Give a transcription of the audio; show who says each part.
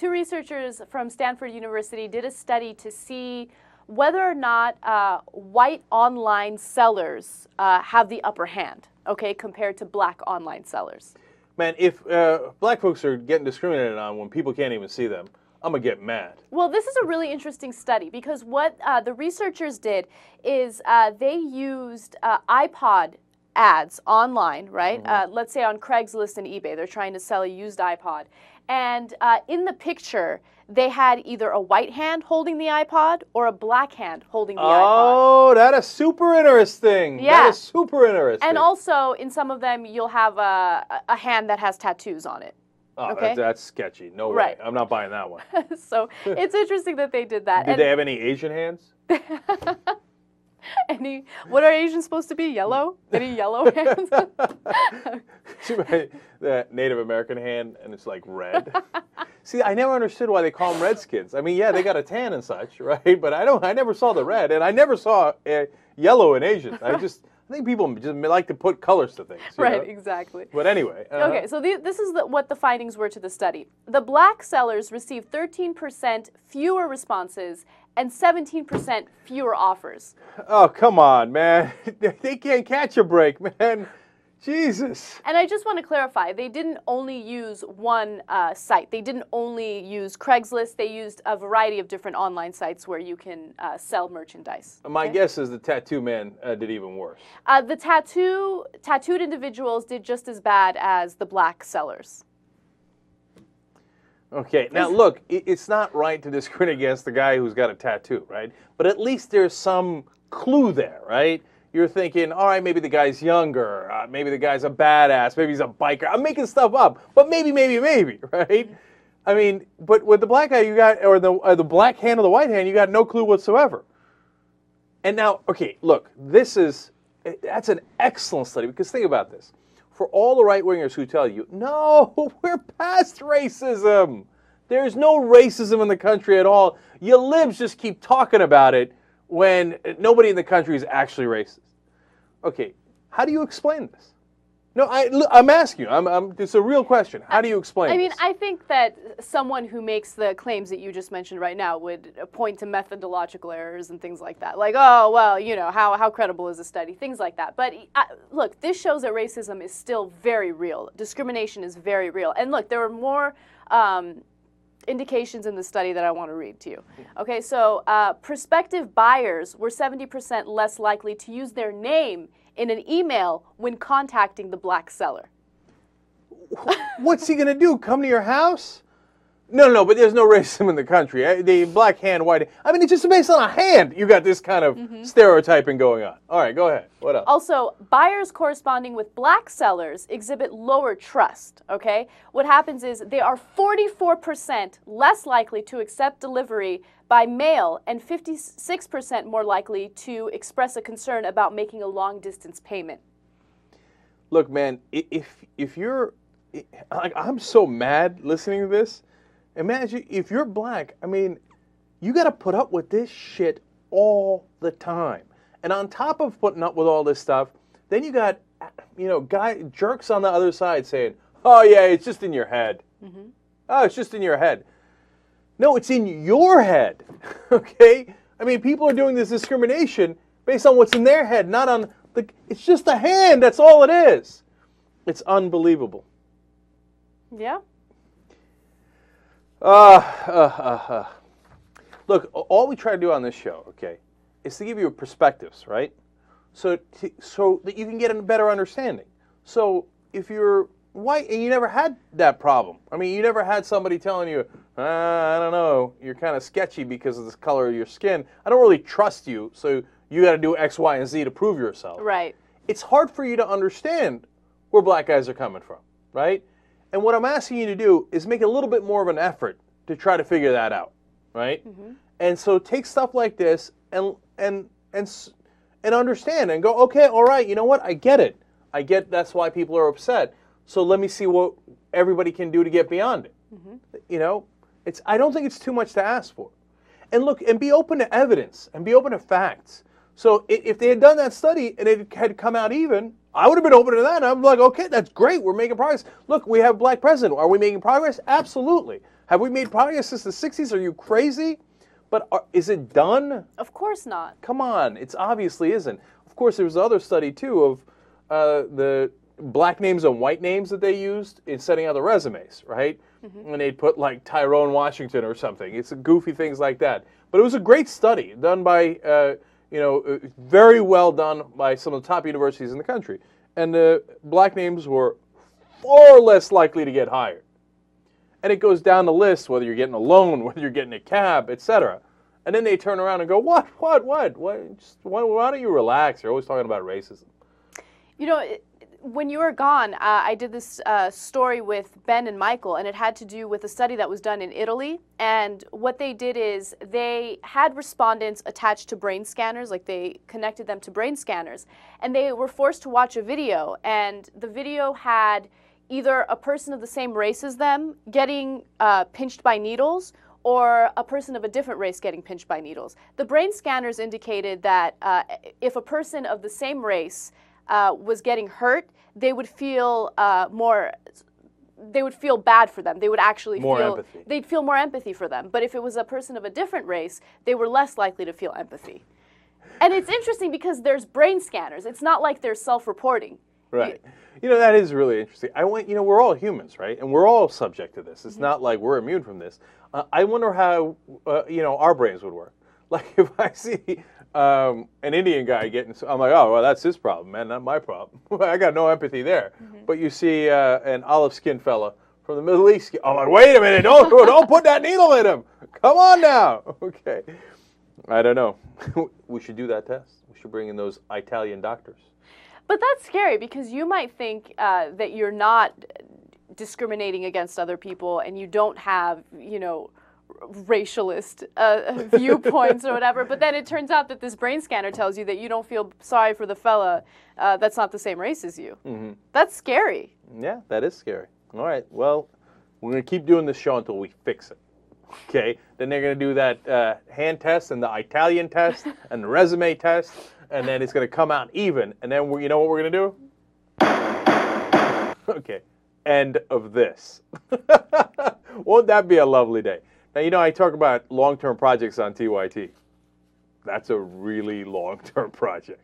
Speaker 1: two researchers from Stanford University did a study to see whether or not white online sellers have the upper hand, okay, compared to black online sellers.
Speaker 2: Man, if black folks are getting discriminated on when people can't even see them, I'm going to get mad.
Speaker 1: Well, this is a really interesting study because what the researchers did is they used iPod ads online, right? Let's say on Craigslist and eBay, they're trying to sell a used iPod. And in the picture, they had either a white hand holding the iPod or a black hand holding the iPod.
Speaker 2: Oh, that is super interesting.
Speaker 1: Yeah.
Speaker 2: That is super interesting.
Speaker 1: And also, in some of them, you'll have a hand that has tattoos on it.
Speaker 2: Oh,
Speaker 1: okay?
Speaker 2: that's sketchy. No
Speaker 1: Right.
Speaker 2: way. I'm not buying that one.
Speaker 1: So it's interesting that they did that.
Speaker 2: Did they have any Asian hands?
Speaker 1: What are Asians supposed to be? Yellow? Any yellow hands?
Speaker 2: The Native American hand, and it's like red. See, I never understood why they call them Redskins. I mean, yeah, they got a tan and such, right? But I never saw the red, and I never saw yellow in Asians. I think people just like to put colors to things.
Speaker 1: Right, exactly.
Speaker 2: But anyway.
Speaker 1: Okay, so this is what the findings were to the study. The black sellers received 13% fewer responses and 17% fewer offers.
Speaker 2: Oh, come on, man. They can't catch a break, man. Jesus.
Speaker 1: And I just want to clarify, they didn't only use one site. They didn't only use Craigslist. They used a variety of different online sites where you can sell merchandise.
Speaker 2: My guess is the tattoo man did even worse.
Speaker 1: The tattooed individuals did just as bad as the black sellers.
Speaker 2: Okay, now look, it's not right to discriminate against the guy who's got a tattoo, right? But at least there's some clue there, right? You're thinking, all right, maybe the guy's younger, maybe the guy's a badass, maybe he's a biker. I'm making stuff up, but maybe, right? I mean, but with the black guy, you got, or the black hand or the white hand, you got no clue whatsoever. And now, okay, look, that's an excellent study, because think about this. For all the right-wingers who tell you, no, we're past racism. There's no racism in the country at all. You libs just keep talking about it when nobody in the country is actually racist. Okay, how do you explain this? No, I'm asking you. It's a real question. How do you explain this?
Speaker 1: I mean, I think that someone who makes the claims that you just mentioned right now would point to methodological errors and things like that. Like, oh, well, you know, how credible is the study? Things like that. But look, this shows that racism is still very real. Discrimination is very real. And look, there were more indications in the study that I want to read to you. Okay, so prospective buyers were 70% less likely to use their name in an email when contacting the black seller.
Speaker 2: What's he going to do? Come to your house? No, but there's no racism in the country. The black hand, white hand. I mean, it's just based on a hand. You got this kind of stereotyping going on. All right, go ahead. What else?
Speaker 1: Also, buyers corresponding with black sellers exhibit lower trust, okay? What happens is they are 44% less likely to accept delivery by mail and 56% more likely to express a concern about making a long-distance payment.
Speaker 2: Look, man, if you're, like, I'm so mad listening to this. Imagine if you're black, I mean, you got to put up with this shit all the time. And on top of putting up with all this stuff, then you got, you know, jerks on the other side saying, oh, yeah, it's just in your head. Oh, it's just in your head. No, it's in your head, okay? I mean, people are doing this discrimination based on what's in their head, not on it's just a hand, that's all it is. It's unbelievable.
Speaker 1: Yeah.
Speaker 2: Look, all we try to do on this show, okay, is to give you perspectives, right? So that you can get a better understanding. So if you're white and you never had that problem, I mean, you never had somebody telling you, I don't know, you're kind of sketchy because of the color of your skin. I don't really trust you, so you got to do X, Y, and Z to prove yourself.
Speaker 1: Right.
Speaker 2: It's hard for you to understand where black guys are coming from, right? And what I'm asking you to do is make a little bit more of an effort to try to figure that out, right? And so take stuff like this and understand and go, okay, all right, you know what? I get it. I get that's why people are upset. So let me see what everybody can do to get beyond it. You know, I don't think it's too much to ask for. And look, and be open to evidence and be open to facts. So if they had done that study and it had come out even, I would have been open to that. I'm like, okay, that's great. We're making progress. Look, we have a black president. Are we making progress? Absolutely. Have we made progress since the 60s? Are you crazy? But is it done?
Speaker 1: Of course not.
Speaker 2: Come on, it's obviously isn't. Of course, there was another study, too, of the black names and white names that they used in setting out the resumes, right? And they'd put, like, Tyrone Washington or something. It's goofy things like that. But it was a great study done by, very well done by some of the top universities in the country. And the black names were far less likely to get hired. And it goes down the list, whether you're getting a loan, whether you're getting a cab, etc. And then they turn around and go, what? Why don't you relax? You're always talking about racism.
Speaker 1: You know, when you were gone, I did this story with Ben and Michael, and it had to do with a study that was done in Italy. And what they did is they had respondents attached to brain scanners, like they connected them to brain scanners, and they were forced to watch a video. And the video had either a person of the same race as them getting pinched by needles, or a person of a different race getting pinched by needles. The brain scanners indicated that if a person of the same race was getting hurt, they would feel they would feel bad for them. They would actually they'd feel more empathy for them. But if it was a person of a different race, they were less likely to feel empathy. And it's interesting because there's brain scanners. It's not like they're self-reporting.
Speaker 2: Right. You know, that is really interesting. We're all humans, right? And we're all subject to this. It's not like we're immune from this. I wonder how, our brains would work. Like if I see an Indian guy getting, I'm like, oh, well, that's his problem, man, not my problem. I got no empathy there. But you see an olive-skinned fella from the Middle East, I'm like, wait a minute, don't put that needle in him. Come on now. Okay. I don't know. We should do that test. We should bring in those Italian doctors.
Speaker 1: But that's scary because you might think that you're not discriminating against other people and you don't have, racialist viewpoints or whatever. But then it turns out that this brain scanner tells you that you don't feel sorry for the fella that's not the same race as you. That's scary.
Speaker 2: Yeah, that is scary. All right. Well, we're going to keep doing this show until we fix it. Okay? Then they're going to do that hand test and the Italian test and the resume test. And then it's going to come out even. And then, you know what we're going to do? Okay. End of this. Won't that be a lovely day? Now, I talk about long-term projects on TYT. That's a really long-term project.